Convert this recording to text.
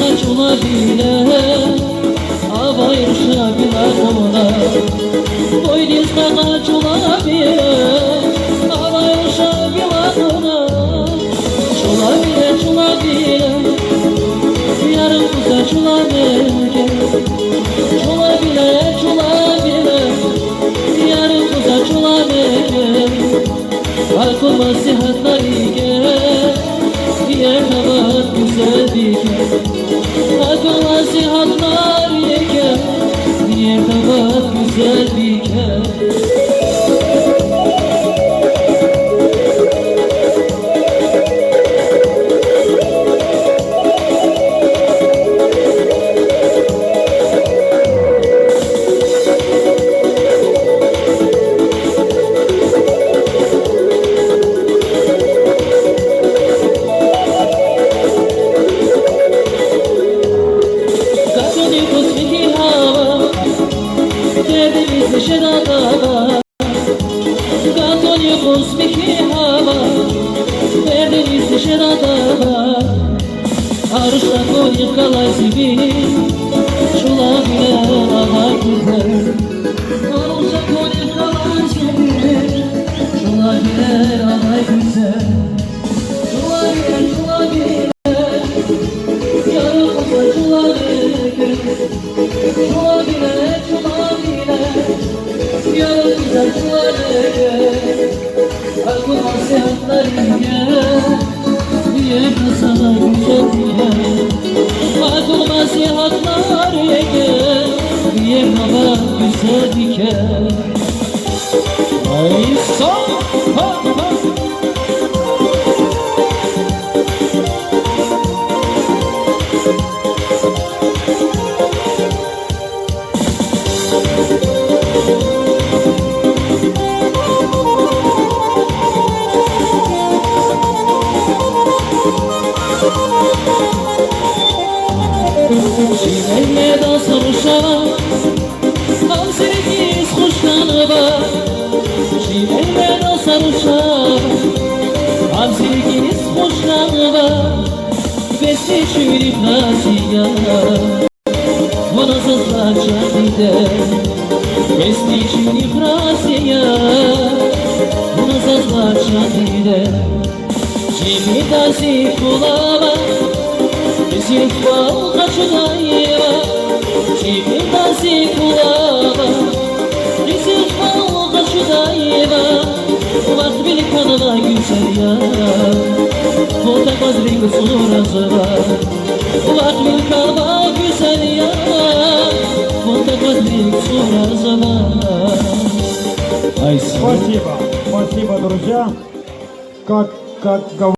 kaç olabilir? Hava yarışabilir ona. Boy diz kaç olabilir? Hava yarışabilir ona. Çolabilir, çolabilir. Yarım kuza çolabilir. Çolabilir, çolabilir. Yarım kuza çolabilir. Akıl nasihatları gel. Yerhavat güzel diken. Akıl nasihatlar yeken. Yerhavat güzel diken. Katolikos miki hava, Perdeniz şerada. Arışta koyup kalay zibi, şula bile daha güzel. Arışta koyup kalay zibi, şula bile daha güzel. Şula bile, yarı kusa şula bile. Şula bile, yarı kusa şula bile. Akıl nasihatları gel, diye sana güzel diye. Akıl nasihatları gel, diye baba güzel diken. Ay son, ha ha. Çiğnenle da sarışan, hamsirikiz kuşkanı var. Çiğnenle da sarışan, hamsirikiz kuşkanı var. Besli çürük nasiya, bana sızlacak gider. Besli çürük nasiya, bana sızlacak gider. Çiğni tazi kulağıma, Zilfal kaçudayva, çiğni tazi kulağıma. Zilfal kaçudayva, vakt bil kanına güzel ya. Volta bazrik surazva, vakt bil kanına güzel ya. Volta bazrik surazva. Спасибо, друзья. Как